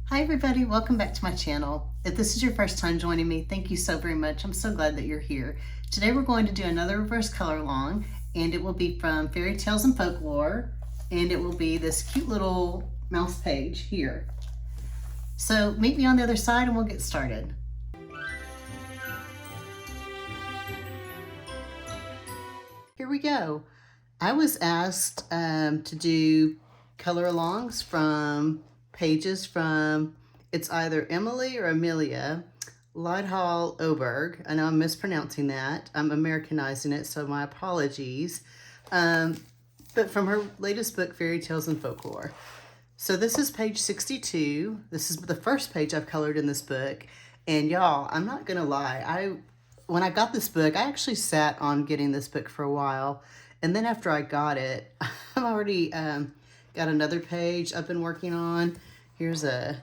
Hi everybody, welcome back to my channel. If this is your first time joining me, thank you so very much. I'm so glad that you're here. Today we're going to do another reverse color along, and it will be from Fairy Tales and Folklore, and it will be this cute little mouse page here. So meet me on the other side and we'll get started. Here we go. I was asked to do color alongs from pages from, it's either Emelie or Emelie Lidehall Oberg. I know I'm mispronouncing that. I'm Americanizing it, so my apologies. But from her latest book, Fairy Tales and Folklore. So this is page 62. This is the first page I've colored in this book. And y'all, I'm not gonna lie. When I got this book, I actually sat on getting this book for a while. And then after I got it, I've already got another page I've been working on. Here's the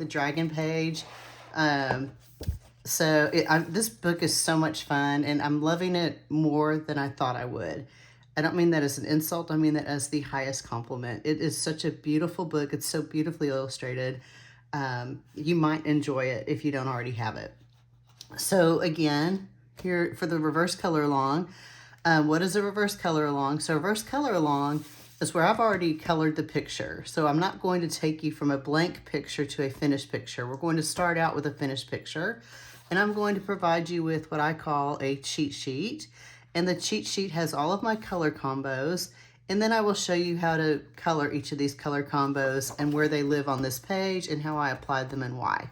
dragon page. This book is so much fun, and I'm loving it more than I thought I would. I don't mean that as an insult. I mean that as the highest compliment. It is such a beautiful book. It's so beautifully illustrated. You might enjoy it if you don't already have it. So again, here for the reverse color along. What is a reverse color along? So reverse color along is where I've already colored the picture. So I'm not going to take you from a blank picture to a finished picture. We're going to start out with a finished picture, and I'm going to provide you with what I call a cheat sheet. And the cheat sheet has all of my color combos, and then I will show you how to color each of these color combos and where they live on this page and how I applied them and why.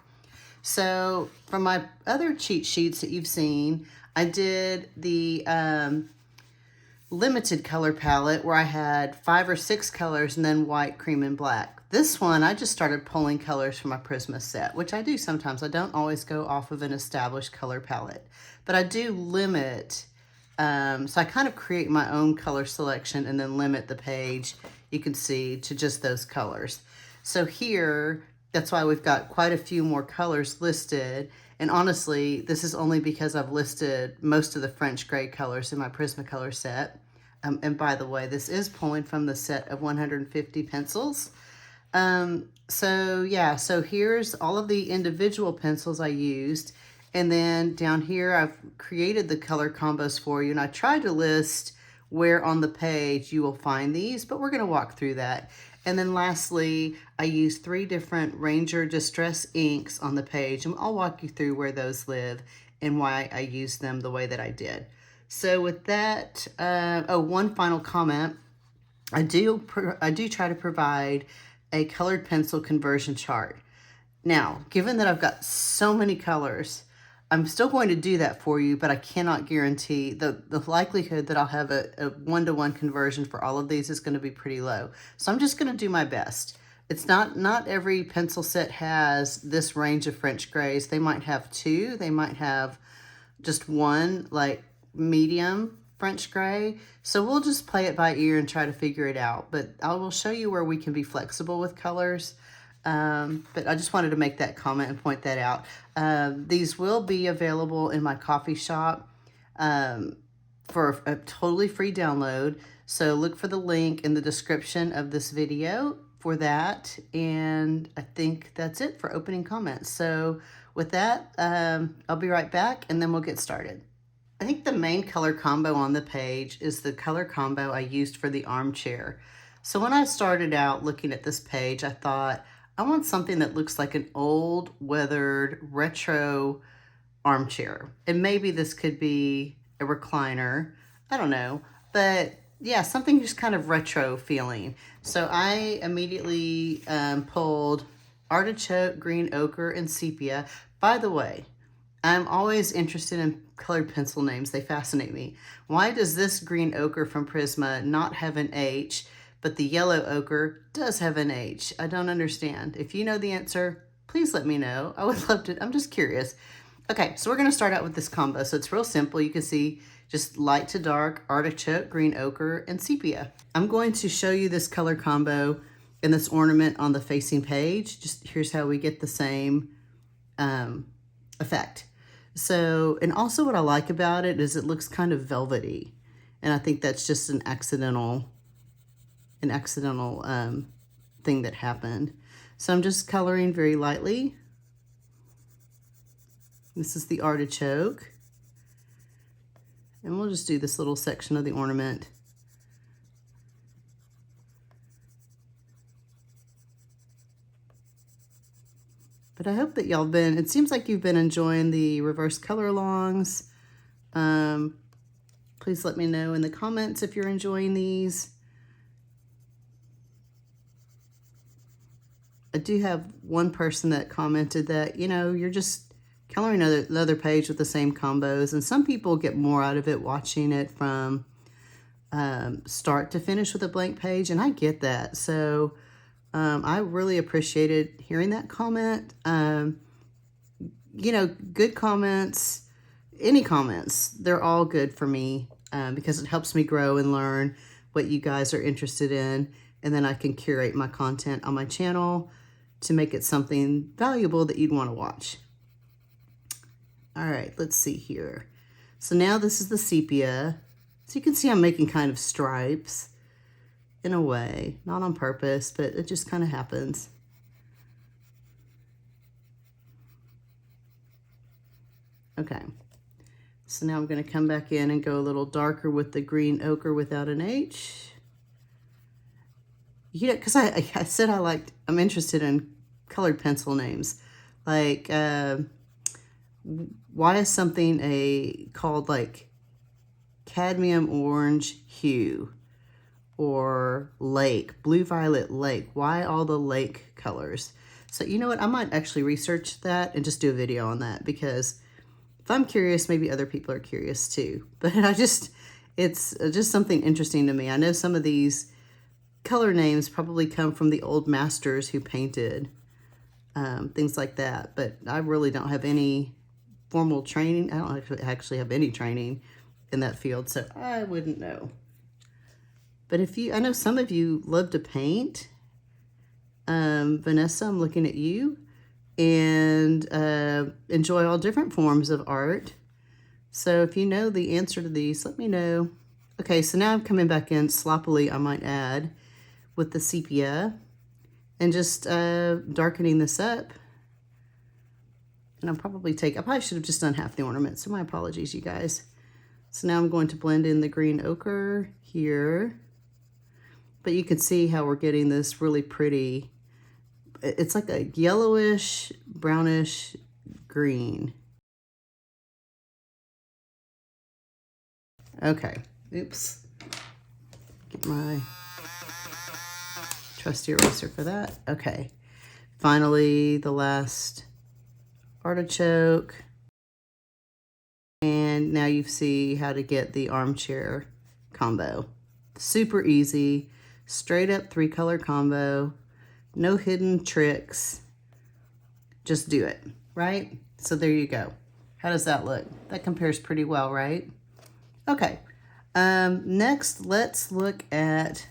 So from my other cheat sheets that you've seen, I did the limited color palette where I had 5 or 6 colors and then white, cream, and black. This one, I just started pulling colors from my Prisma set, which I do sometimes. I don't always go off of an established color palette, but I do limit. So I kind of create my own color selection and then limit the page, you can see, to just those colors. So here, that's why we've got quite a few more colors listed. And honestly, this is only because I've listed most of the French gray colors in my Prismacolor set. And by the way, this is pulling from the set of 150 pencils. So here's all of the individual pencils I used. And then down here, I've created the color combos for you. And I tried to list where on the page you will find these, but we're gonna walk through that. And then lastly, I used 3 different Ranger Distress inks on the page, and I'll walk you through where those live and why I used them the way that I did. So with that, one final comment. I do try to provide a colored pencil conversion chart. Now, given that I've got so many colors, I'm still going to do that for you, but I cannot guarantee the likelihood that I'll have a 1-to-1 conversion for all of these is going to be pretty low. So I'm just going to do my best. It's not every pencil set has this range of French grays. They might have 2. They might have just 1, like medium French gray. So we'll just play it by ear and try to figure it out. But I will show you where we can be flexible with colors. But I just wanted to make that comment and point that out. These will be available in my coffee shop for a totally free download. So look for the link in the description of this video for that. And I think that's it for opening comments. So with that, I'll be right back and then we'll get started. I think the main color combo on the page is the color combo I used for the armchair. So when I started out looking at this page, I thought, I want something that looks like an old, weathered, retro armchair. And maybe this could be a recliner. I don't know. But yeah, something just kind of retro feeling. So I immediately pulled Artichoke, Green Ochre, and Sepia. By the way, I'm always interested in colored pencil names. They fascinate me. Why does this Green Ochre from Prisma not have an H, but the yellow ochre does have an H? I don't understand. If you know the answer, please let me know. I would love to. I'm just curious. Okay, so we're going to start out with this combo. So it's real simple. You can see just light to dark, artichoke, green ochre, and sepia. I'm going to show you this color combo and this ornament on the facing page. Just here's how we get the same effect. So, and also what I like about it is it looks kind of velvety. And I think that's just an accidental thing that happened. So I'm just coloring very lightly. This is the artichoke. And we'll just do this little section of the ornament. But I hope that y'all been, it seems like you've been enjoying the reverse color alongs. Please let me know in the comments if you're enjoying these. I do have one person that commented that, you know, you're just coloring another page with the same combos, and some people get more out of it watching it from start to finish with a blank page, and I get that. So I really appreciated hearing that comment. You know, good comments, any comments, they're all good for me because it helps me grow and learn what you guys are interested in, and then I can curate my content on my channel to make it something valuable that you'd want to watch. All right, let's see here. So now this is the sepia. So you can see I'm making kind of stripes in a way, not on purpose, but it just kind of happens. Okay, so now I'm going to come back in and go a little darker with the green ochre without an H. You know, because I said I'm interested in colored pencil names. Like, why is something called like cadmium orange hue or lake, blue violet lake? Why all the lake colors? So you know what, I might actually research that and just do a video on that, because if I'm curious, maybe other people are curious too. But it's just something interesting to me. I know some of these color names probably come from the old masters who painted, things like that. But I really don't have any formal training. I don't actually have any training in that field, so I wouldn't know. But I know some of you love to paint. Vanessa, I'm looking at you, and enjoy all different forms of art. So if you know the answer to these, let me know. Okay, so now I'm coming back in sloppily, I might add, with the sepia, and just darkening this up. And I probably should have just done half the ornament, so my apologies, you guys. So now I'm going to blend in the green ochre here. But you can see how we're getting this really pretty, it's like a yellowish, brownish green. Okay, oops. Get my trusty eraser for that. Okay, finally the last artichoke. And now you see how to get the armchair combo. Super easy, straight up 3-color combo, no hidden tricks. Just do it, right? So there you go. How does that look? That compares pretty well, right? Okay, next let's look at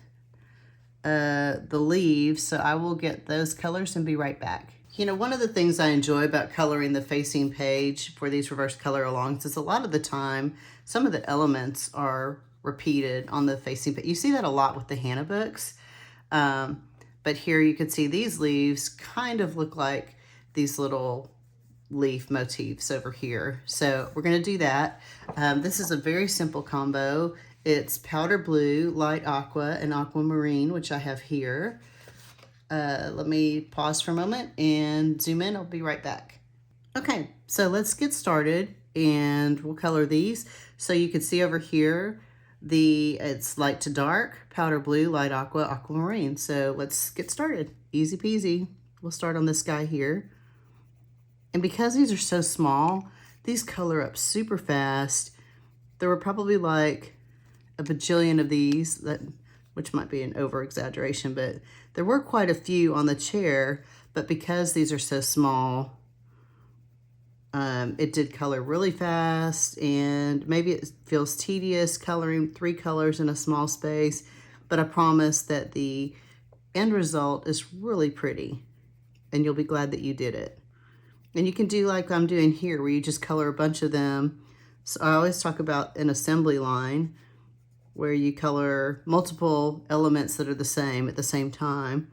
the leaves. So I will get those colors and be right back. You know, one of the things I enjoy about coloring the facing page for these reverse color alongs is a lot of the time, some of the elements are repeated on the facing page. You see that a lot with the Hannah books. But here you can see these leaves kind of look like these little leaf motifs over here. So we're going to do that. This is a very simple combo. It's powder blue, light aqua, and aquamarine, which I have here. Let me pause for a moment and zoom in. I'll be right back. Okay, so let's get started and we'll color these. So you can see over here, it's light to dark, powder blue, light aqua, aquamarine. So let's get started. Easy peasy. We'll start on this guy here. And because these are so small, these color up super fast. There were probably like a bajillion of these, which might be an over-exaggeration, but there were quite a few on the chair, but because these are so small, it did color really fast, and maybe it feels tedious coloring 3 colors in a small space, but I promise that the end result is really pretty, and you'll be glad that you did it. And you can do like I'm doing here, where you just color a bunch of them. So I always talk about an assembly line, where you color multiple elements that are the same at the same time.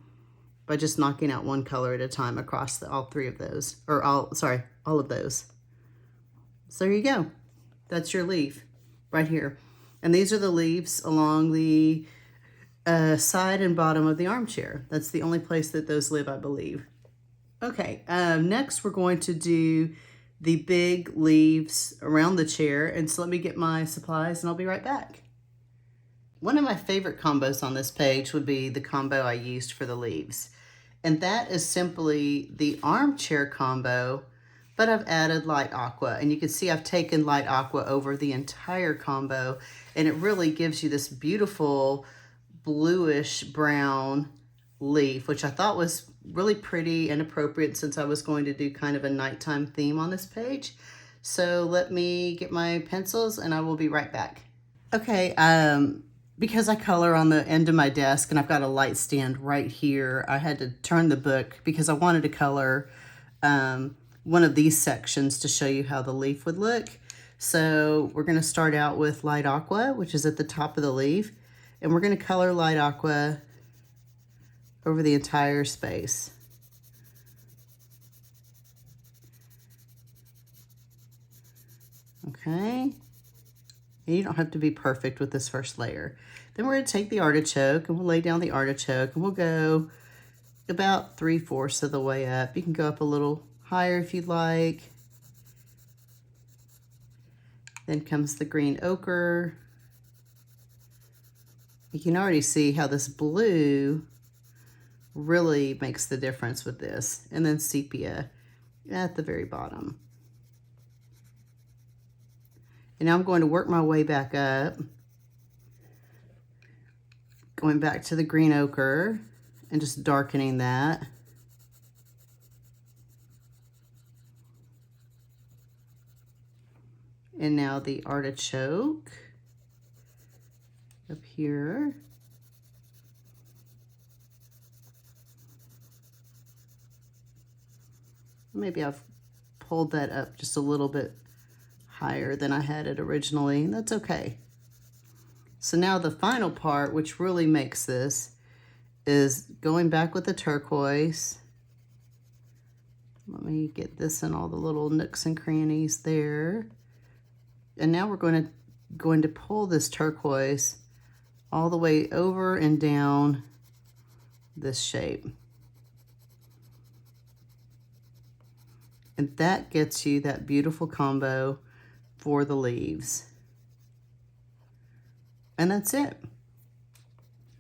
by just knocking out one color at a time across all three of those, or all of those. So there you go. That's your leaf right here. And these are the leaves along the side and bottom of the armchair. That's the only place that those live, I believe. Okay, next we're going to do the big leaves around the chair. And so let me get my supplies and I'll be right back. One of my favorite combos on this page would be the combo I used for the leaves. And that is simply the armchair combo, but I've added light aqua. And you can see I've taken light aqua over the entire combo, and it really gives you this beautiful bluish brown leaf, which I thought was really pretty and appropriate since I was going to do kind of a nighttime theme on this page. So let me get my pencils and I will be right back. Okay, because I color on the end of my desk and I've got a light stand right here, I had to turn the book because I wanted to color one of these sections to show you how the leaf would look. So we're going to start out with light aqua, which is at the top of the leaf, and we're going to color light aqua over the entire space. Okay. And you don't have to be perfect with this first layer. Then we're going to take the artichoke and we'll lay down the artichoke and we'll go about 3/4 of the way up. You can go up a little higher if you'd like. Then comes the green ochre. You can already see how this blue really makes the difference with this. And then sepia at the very bottom. And now I'm going to work my way back up, going back to the green ochre and just darkening that. And now the artichoke up here. Maybe I've pulled that up just a little bit higher than I had it originally, and that's okay. So now the final part, which really makes this, is going back with the turquoise. Let me get this in all the little nooks and crannies there. And now we're going to pull this turquoise all the way over and down this shape. And that gets you that beautiful combo for the leaves. And that's it.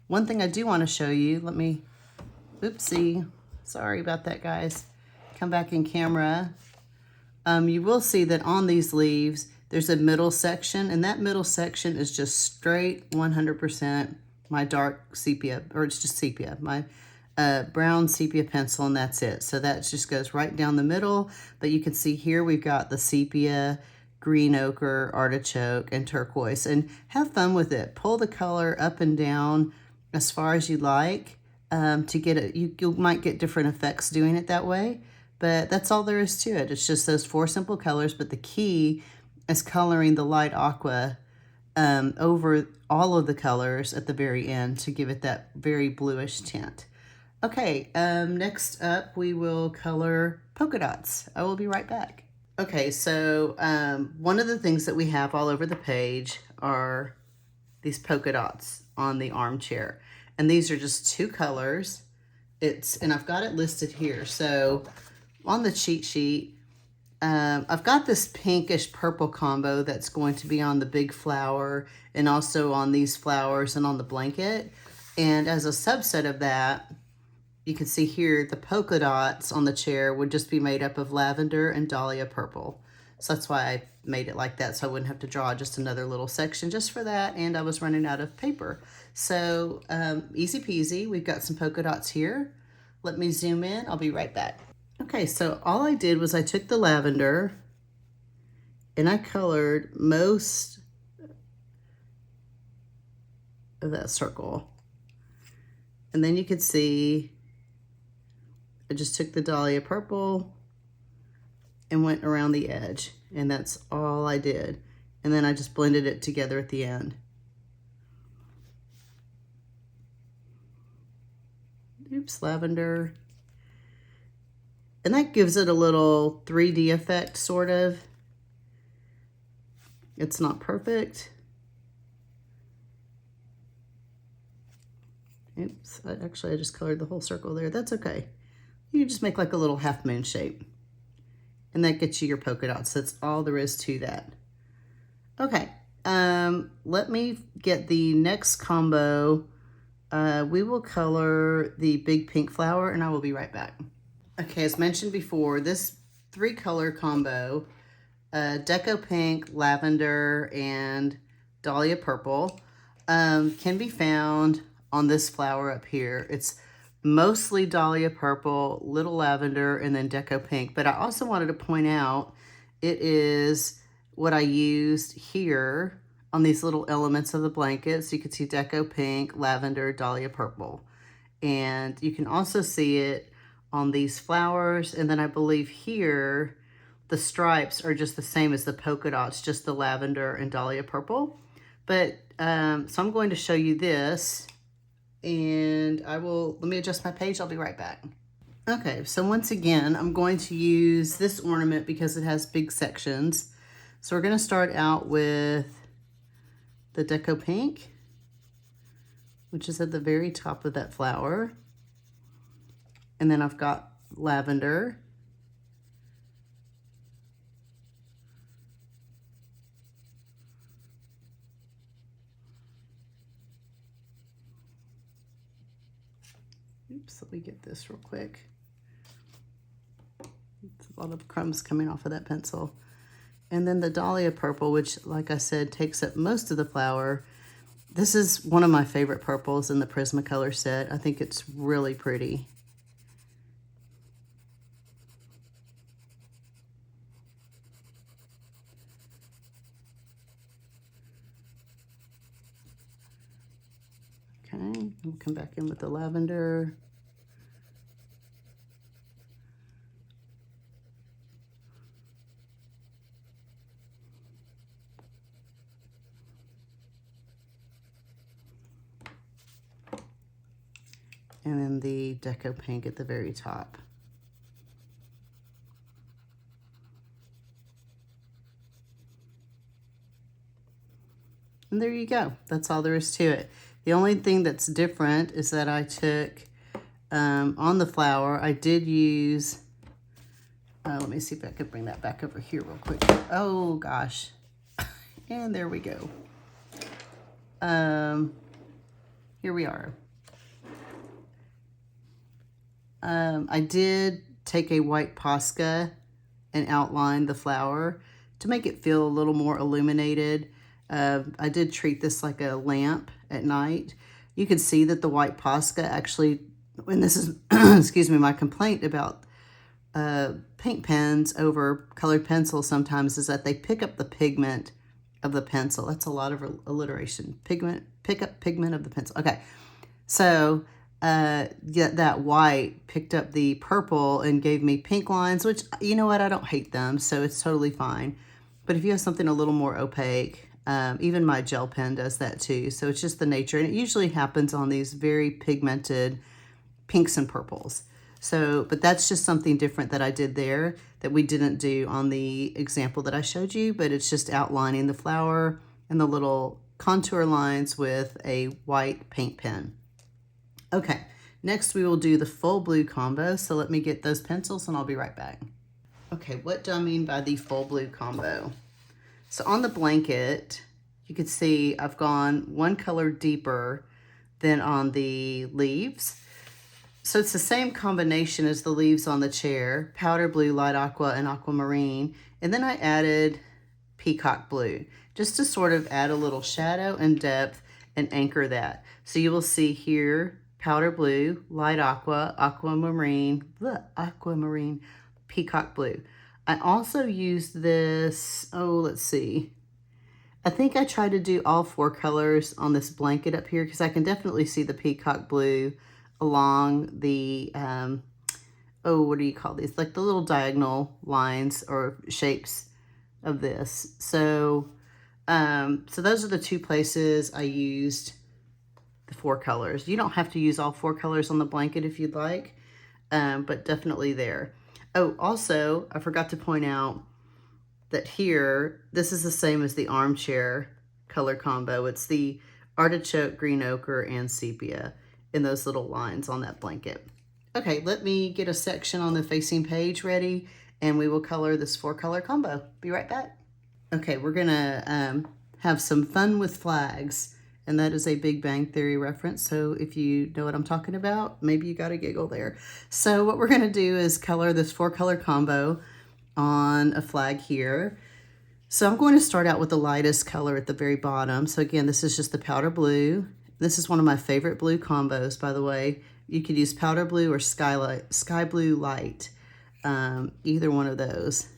One thing I do want to show you, oopsie, sorry about that, guys. Come back in camera. You will see that on these leaves, there's a middle section, and that middle section is just straight 100% my dark sepia, or it's just sepia, my brown sepia pencil, and that's it. So that just goes right down the middle, but you can see here we've got the sepia, green ochre, artichoke, and turquoise, and have fun with it. Pull the color up and down as far as you like to get it. You might get different effects doing it that way, but that's all there is to it. It's just those 4 simple colors, but the key is coloring the light aqua over all of the colors at the very end to give it that very bluish tint. Okay, next up we will color polka dots. I will be right back. Okay, so one of the things that we have all over the page are these polka dots on the armchair. And these are just 2 colors. And I've got it listed here. So on the cheat sheet, I've got this pinkish purple combo that's going to be on the big flower and also on these flowers and on the blanket. And as a subset of that, you can see here the polka dots on the chair would just be made up of lavender and dahlia purple. So that's why I made it like that, so I wouldn't have to draw just another little section just for that, and I was running out of paper. So easy peasy, we've got some polka dots here. Let me zoom in, I'll be right back. Okay, so all I did was I took the lavender and I colored most of that circle. And then you could see I just took the dahlia purple and went around the edge, and that's all I did. And then I just blended it together at the end. oops, lavender. And that gives it a little 3D effect, sort of. It's not perfect. Oops, actually I just colored the whole circle there. That's okay. You just make like a little half moon shape. And that gets you your polka dots. That's all there is to that. Okay, let me get the next combo. We will color the big pink flower and I will be right back. Okay, as mentioned before, this 3-color combo, Deco Pink, Lavender, and Dahlia Purple, can be found on this flower up here. It's mostly Dahlia Purple, little Lavender, and then Deco Pink. But I also wanted to point out it is what I used here on these little elements of the blanket. So you can see Deco Pink, Lavender, Dahlia Purple. And you can also see it on these flowers. And then I believe here, the stripes are just the same as the polka dots, just the Lavender and Dahlia Purple. But, so I'm going to show you this. And let me adjust my page, I'll be right back. Okay, so once again, I'm going to use this ornament because it has big sections. So we're gonna start out with the Deco Pink, which is at the very top of that flower. And then I've got Lavender. Oops, let me get this real quick. It's a lot of crumbs coming off of that pencil. And then the Dahlia Purple, which, like I said, takes up most of the flower. This is one of my favorite purples in the Prismacolor set. I think it's really pretty. Okay, we'll come back in with the Lavender. And then the Deco Pink at the very top. And there you go. That's all there is to it. The only thing that's different is that I took, on the flower, I did use, let me see if I can bring that back over here real quick. Oh gosh. And there we go. Here we are. I did take a white Posca and outline the flower to make it feel a little more illuminated. I did treat this like a lamp at night. You can see that the white Posca actually, and this is, excuse me, my complaint about paint pens over colored pencils sometimes is that they pick up the pigment of the pencil. That's a lot of alliteration. Pick up pigment of the pencil. Okay, so that white picked up the purple and gave me pink lines, which, you know what, I don't hate them, so it's totally fine. But if you have something a little more opaque, even my gel pen does that too. So it's just the nature, and it usually happens on these very pigmented pinks and purples. So, but that's just something different that I did there that we didn't do on the example that I showed you, but it's just outlining the flower and the little contour lines with a white paint pen. Okay, next we will do the full blue combo. So let me get those pencils and I'll be right back. Okay, what do I mean by the full blue combo? So on the blanket, you can see I've gone one color deeper than on the leaves. So it's the same combination as the leaves on the chair, powder blue, light aqua, and aquamarine. And then I added peacock blue, just to sort of add a little shadow and depth and anchor that. So you will see here, powder blue, light aqua, aquamarine, peacock blue. I also used this, let's see. I think I tried to do all 4 colors on this blanket up here because I can definitely see the peacock blue along the, what do you call these? Like the little diagonal lines or shapes of this. So, so those are the 2 places I used the 4 colors. You don't have to use all 4 colors on the blanket if you'd like, but definitely there. Oh, also, I forgot to point out that here, this is the same as the armchair color combo. It's the artichoke, green ochre, and sepia in those little lines on that blanket. Okay, let me get a section on the facing page ready, and we will color this 4 color combo. Be right back. Okay, we're gonna have some fun with flags, and that is a Big Bang Theory reference. So if you know what I'm talking about, maybe you got a giggle there. So what we're gonna do is color this 4 color combo on a flag here. So I'm going to start out with the lightest color at the very bottom. So again, this is just the powder blue. This is one of my favorite blue combos, by the way. You could use powder blue or sky blue light, either one of those.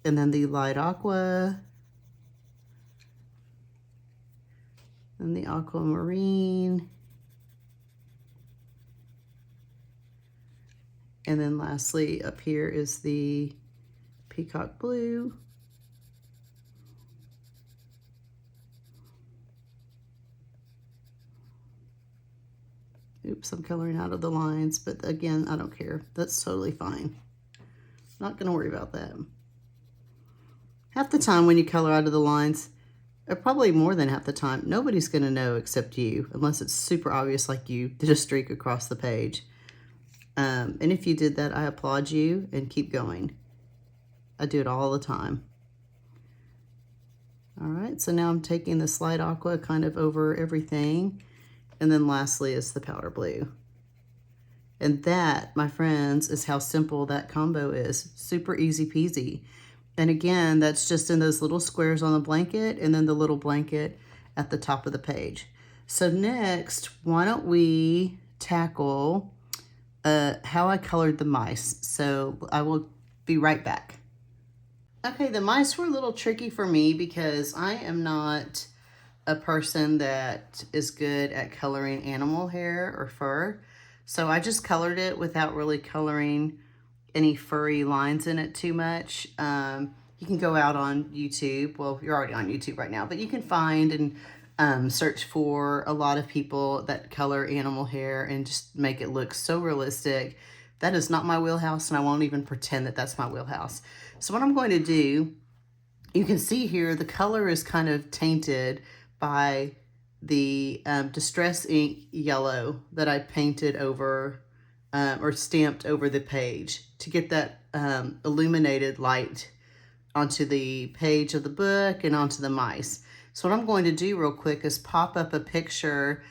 And then the light aqua, and the aquamarine, and then lastly up here is the peacock blue. Oops, I'm coloring out of the lines, but again, I don't care. That's totally fine. Not gonna worry about that. Half the time when you color out of the lines, or probably more than half the time, nobody's gonna know except you, unless it's super obvious like you did a streak across the page. And if you did that, I applaud you and keep going. I do it all the time. All right, so now I'm taking this light aqua kind of over everything. And then lastly is the powder blue. And that, my friends, is how simple that combo is. Super easy peasy. And again, that's just in those little squares on the blanket and then the little blanket at the top of the page. So next, why don't we tackle how I colored the mice. So I will be right back. Okay, the mice were a little tricky for me because I am not a person that is good at coloring animal hair or fur. So I just colored it without really coloring any furry lines in it too much. You can go out on YouTube. Well, you're already on YouTube right now, but you can find and search for a lot of people that color animal hair and just make it look so realistic. That is not my wheelhouse, and I won't even pretend that that's my wheelhouse. So what I'm going to do, you can see here, the color is kind of tainted by the Distress Ink yellow that I painted over or stamped over the page to get that illuminated light onto the page of the book and onto the mice. So what I'm going to do real quick is pop up a picture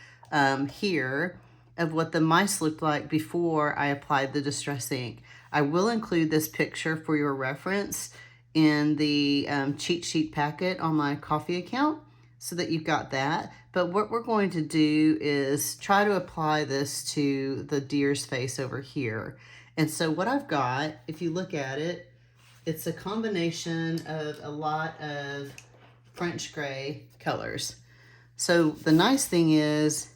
here of what the mice looked like before I applied the Distress Ink. I will include this picture for your reference in the cheat sheet packet on my Ko-fi account, so that you've got that. But what we're going to do is try to apply this to the deer's face over here. And so what I've got, if you look at it, it's a combination of a lot of French gray colors. So the nice thing is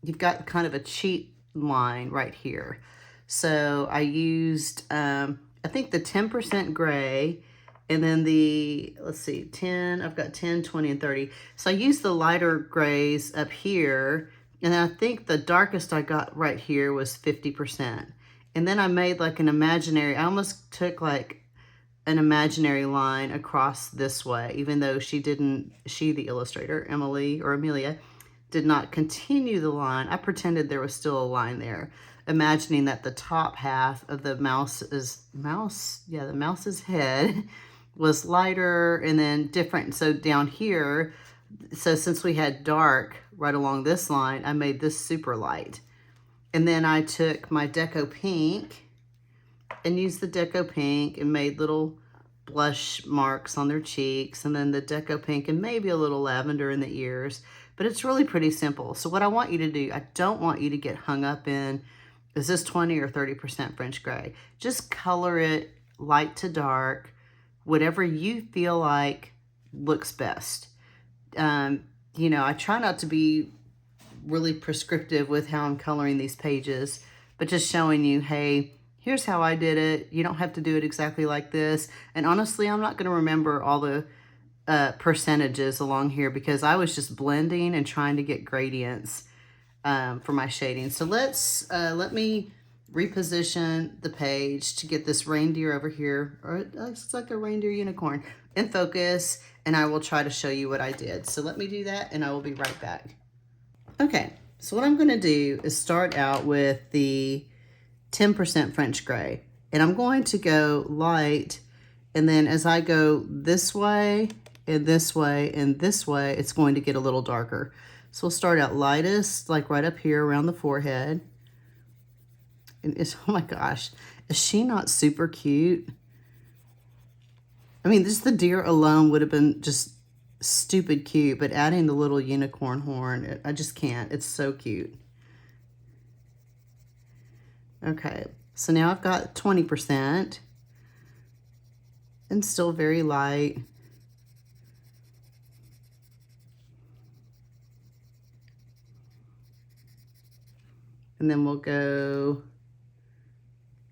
you've got kind of a cheat line right here. So I used, I think the 10% gray, and then the, let's see, 10, I've got 10, 20, and 30. So I used the lighter grays up here, and I think the darkest I got right here was 50%. And then I made like an imaginary, I almost took like an imaginary line across this way, even though she, the illustrator, Emelie or Amelia, did not continue the line. I pretended there was still a line there, imagining that the top half of the mouse's head was lighter and then different. So down here, so since we had dark right along this line, I made this super light. And then I took my Deco pink and used the Deco pink and made little blush marks on their cheeks, and then the Deco pink and maybe a little lavender in the ears. But it's really pretty simple. So what I want you to do, I don't want you to get hung up in, is this 20 or 30% French gray? Just color it light to dark, whatever you feel like looks best. You know, I try not to be really prescriptive with how I'm coloring these pages, but just showing you, hey, here's how I did it. You don't have to do it exactly like this. And honestly, I'm not going to remember all the percentages along here because I was just blending and trying to get gradients for my shading. So let me reposition the page to get this reindeer over here, or it looks like a reindeer unicorn, in focus, and I will try to show you what I did. So let me do that and I will be right back. Okay, so what I'm gonna do is start out with the 10% French gray, and I'm going to go light, and then as I go this way and this way and this way, it's going to get a little darker. So we'll start out lightest, like right up here around the forehead. And it's, oh my gosh, is she not super cute? I mean, just the deer alone would have been just stupid cute, but adding the little unicorn horn, I just can't. It's so cute. Okay, so now I've got 20% and still very light. And then we'll go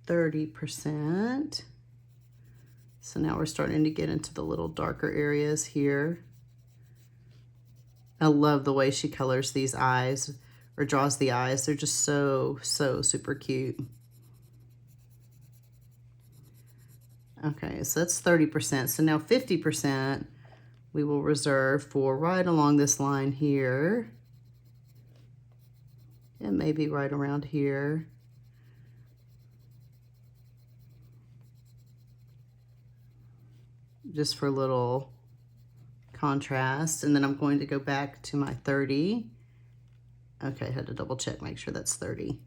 30%. So now we're starting to get into the little darker areas here. I love the way she colors these eyes, or draws the eyes. They're just so super cute. Okay, so that's 30%. So now 50% we will reserve for right along this line here. And maybe right around here. Just for a little contrast. And then I'm going to go back to my 30. Okay, I had to double check, make sure that's 30.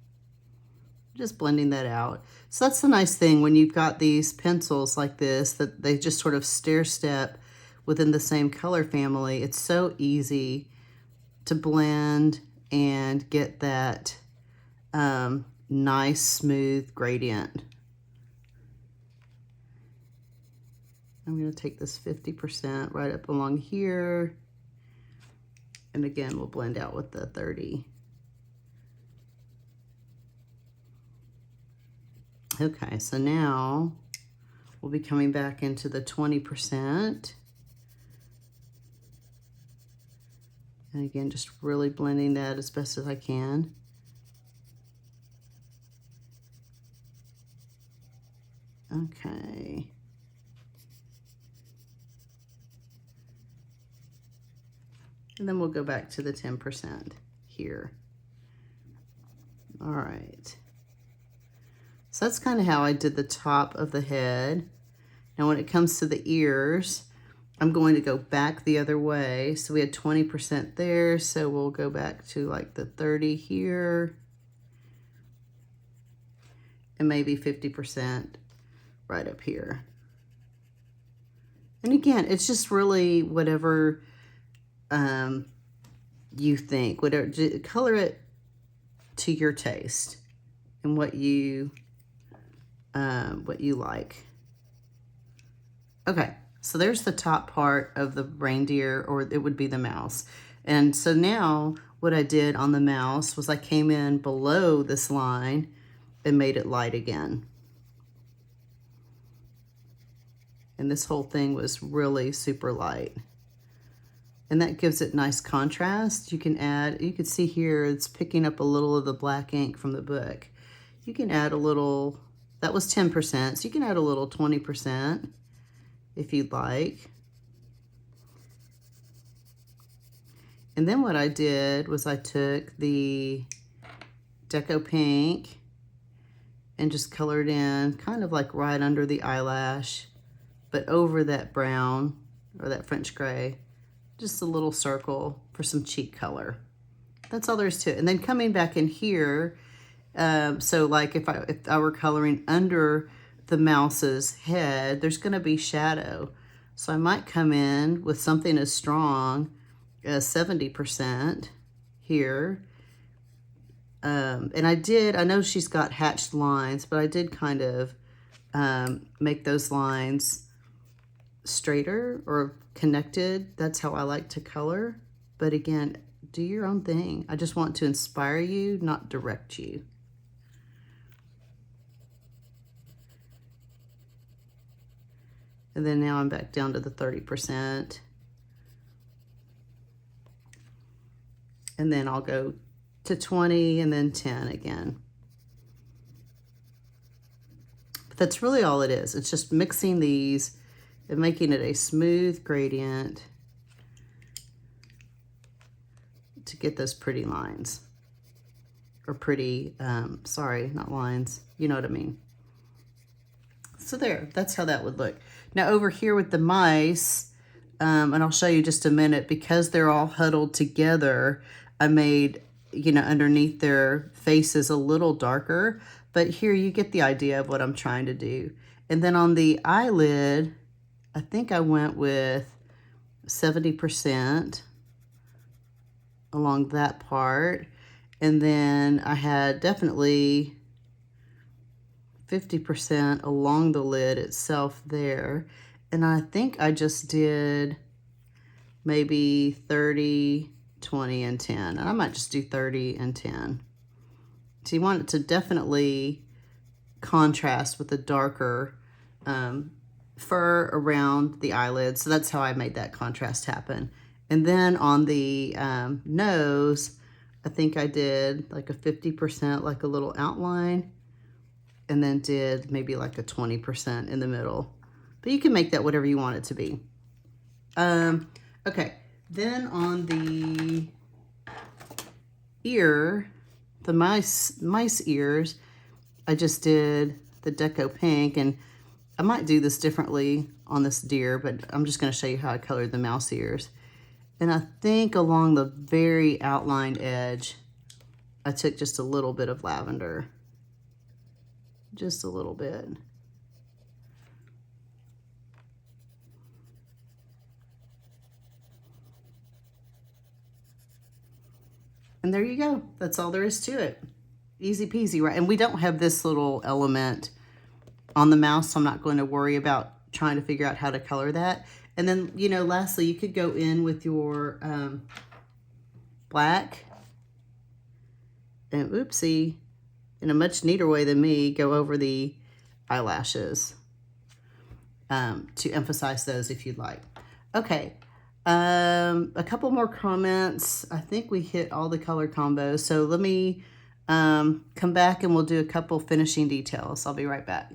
Just blending that out. So that's the nice thing when you've got these pencils like this, that they just sort of stair step within the same color family. It's so easy to blend and get that nice smooth gradient. I'm going to take this 50% right up along here, and again we'll blend out with the 30. Okay, so now we'll be coming back into the 20%. And again, just really blending that as best as I can. Okay. And then we'll go back to the 10% here. All right. So that's kind of how I did the top of the head. Now when it comes to the ears, I'm going to go back the other way. So we had 20% there, so we'll go back to like the 30 here. And maybe 50% right up here. And again, it's just really whatever you think, whatever, color it to your taste and what you like. Okay, so there's the top part of the reindeer, or it would be the mouse. And so now what I did on the mouse was I came in below this line and made it light again. And this whole thing was really super light. And that gives it nice contrast. You can add, you can see here, it's picking up a little of the black ink from the book. You can add a little, that was 10%, so you can add a little 20% if you'd like. And then what I did was I took the Deco pink and just colored in kind of like right under the eyelash, but over that brown or that French gray, just a little circle for some cheek color. That's all there is to it. And then coming back in here, so like if I were coloring under the mouse's head, there's gonna be shadow. So I might come in with something as strong as 70% here. And I know she's got hatched lines, but I did kind of make those lines straighter or connected. That's how I like to color. But again, do your own thing. I just want to inspire you, not direct you. And then now I'm back down to the 30%. And then I'll go to 20 and then 10 again. But that's really all it is. It's just mixing these and making it a smooth gradient to get those pretty lines. Or pretty, sorry, not lines. You know what I mean. So there, that's how that would look. Now over here with the mice, and I'll show you just a minute, because they're all huddled together, I made, you know, underneath their faces a little darker, but here you get the idea of what I'm trying to do. And then on the eyelid, I think I went with 70% along that part. And then I had definitely 50% along the lid itself there. And I think I just did maybe 30, 20, and 10. And I might just do 30 and 10. So you want it to definitely contrast with the darker fur around the eyelid. So that's how I made that contrast happen. And then on the nose, I think I did like a 50%, like a little outline, and then did maybe like a 20% in the middle. But you can make that whatever you want it to be. Okay, then on the ear, the mice ears, I just did the Deco pink, and I might do this differently on this deer, but I'm just going to show you how I colored the mouse ears. And I think along the very outlined edge, I took just a little bit of lavender. Just a little bit. And there you go. That's all there is to it. Easy peasy, right? And we don't have this little element on the mouse, so I'm not going to worry about trying to figure out how to color that. And then, you know, lastly, you could go in with your black and, oopsie, in a much neater way than me, go over the eyelashes to emphasize those if you'd like. Okay, a couple more comments. I think we hit all the color combos. So let me come back and we'll do a couple finishing details. I'll be right back.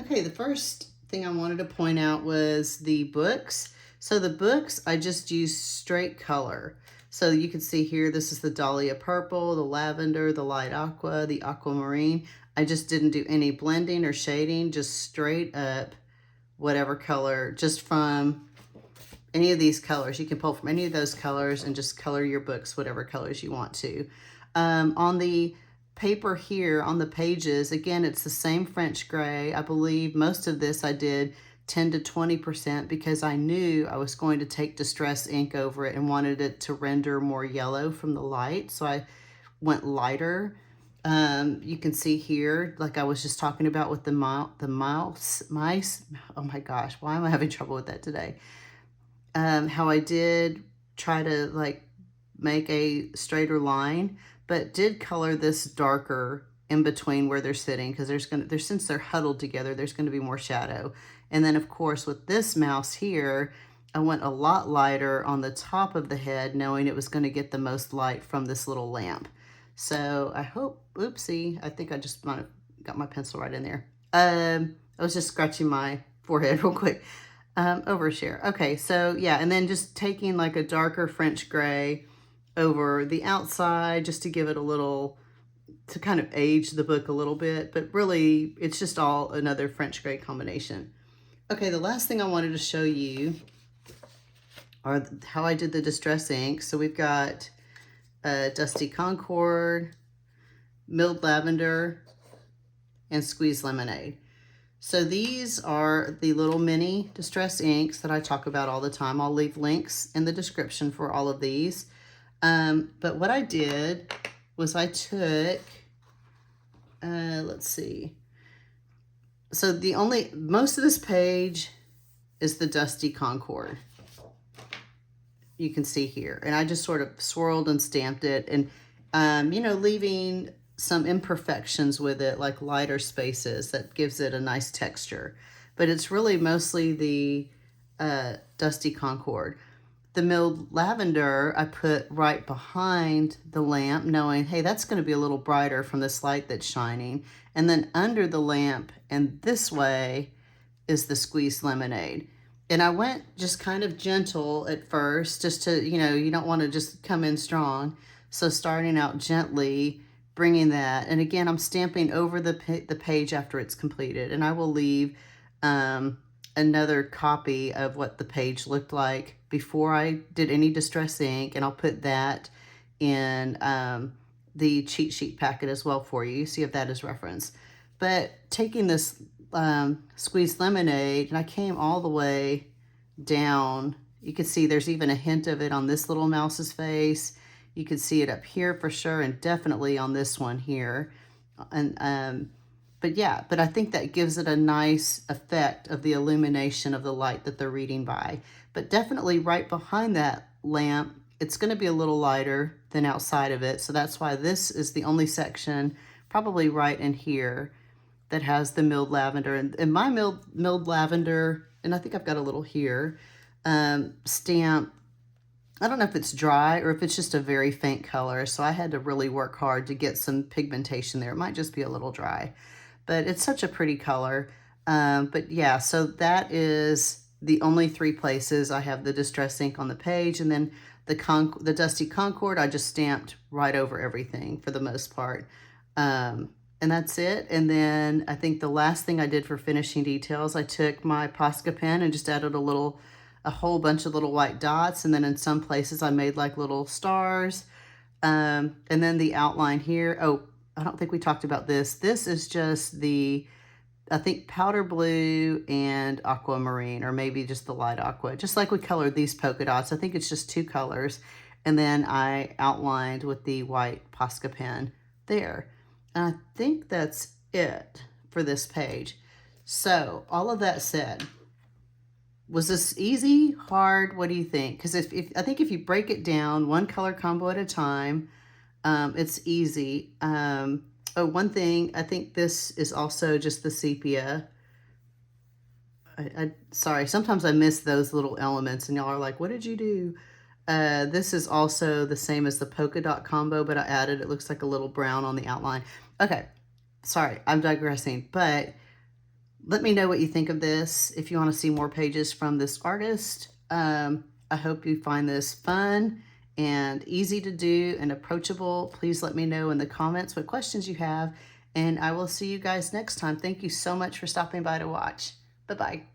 Okay, the first thing I wanted to point out was the books. So the books, I just used straight color. So you can see here, this is the Dahlia purple, the lavender, the light aqua, the aquamarine. I just didn't do any blending or shading, just straight up whatever color, just from any of these colors. You can pull from any of those colors and just color your books whatever colors you want to. On the paper here, on the pages, again, it's the same French gray. I believe most of this I did 10 to 20% because I knew I was going to take distress ink over it and wanted it to render more yellow from the light. So I went lighter. You can see here, like I was just talking about with the mice. Oh my gosh, why am I having trouble with that today? How I did try to like make a straighter line, but did color this darker in between where they're sitting, because since they're huddled together, there's going to be more shadow. And then of course with this mouse here, I went a lot lighter on the top of the head, knowing it was going to get the most light from this little lamp. So I hope, oopsie, I think I just might have got my pencil right in there. I was just scratching my forehead real quick. Overshare. Okay, so yeah, and then just taking like a darker French gray over the outside just to give it a little, to kind of age the book a little bit, but really it's just all another French gray combination. Okay, the last thing I wanted to show you are how I did the distress ink. So we've got Dusty Concord, Milled Lavender, and Squeezed Lemonade. So these are the little mini distress inks that I talk about all the time. I'll leave links in the description for all of these. But what I did was I took, let's see. So most of this page is the Dusty Concord. You can see here. And I just sort of swirled and stamped it and, you know, leaving some imperfections with it, like lighter spaces that gives it a nice texture. But it's really mostly the Dusty Concord. The milled lavender I put right behind the lamp, knowing, hey, that's going to be a little brighter from this light that's shining. And then under the lamp and this way is the squeezed lemonade. And I went just kind of gentle at first, just to, you don't want to just come in strong. So starting out gently, bringing that. And again, I'm stamping over the page after it's completed. And I will leave another copy of what the page looked like before I did any distress ink. And I'll put that in the cheat sheet packet as well for you. So you have that as reference. But taking this squeezed lemonade, and I came all the way down. You can see there's even a hint of it on this little mouse's face. You can see it up here for sure, and definitely on this one here. And but I think that gives it a nice effect of the illumination of the light that they're reading by. But definitely right behind that lamp, it's going to be a little lighter than outside of it. So that's why this is the only section, probably right in here, that has the milled lavender. And my milled lavender, and I think I've got a little here, stamp, I don't know if it's dry or if it's just a very faint color. So I had to really work hard to get some pigmentation there. It might just be a little dry, but it's such a pretty color. But yeah, so that is the only 3 places I have the distress ink on the page. And then the Dusty Concord, I just stamped right over everything for the most part. And that's it. And then I think the last thing I did for finishing details, I took my Posca pen and just added a whole bunch of little white dots. And then in some places I made like little stars. And then the outline here. Oh, I don't think we talked about this. This is just I think powder blue and aquamarine, or maybe just the light aqua, just like we colored these polka dots. I think it's just 2 colors. And then I outlined with the white Posca pen there. And I think that's it for this page. So all of that said, was this easy, hard? What do you think? Because I think if you break it down 1 color combo at a time, it's easy. Oh, one thing, I think this is also just the sepia. Sorry, sometimes I miss those little elements and y'all are like, what did you do? This is also the same as the polka dot combo, but I added, it looks like a little brown on the outline. Okay, sorry, I'm digressing, but let me know what you think of this. If you want to see more pages from this artist, I hope you find this fun and easy to do and approachable. Please let me know in the comments what questions you have, and I will see you guys next time. Thank you so much for stopping by to watch. Bye-bye.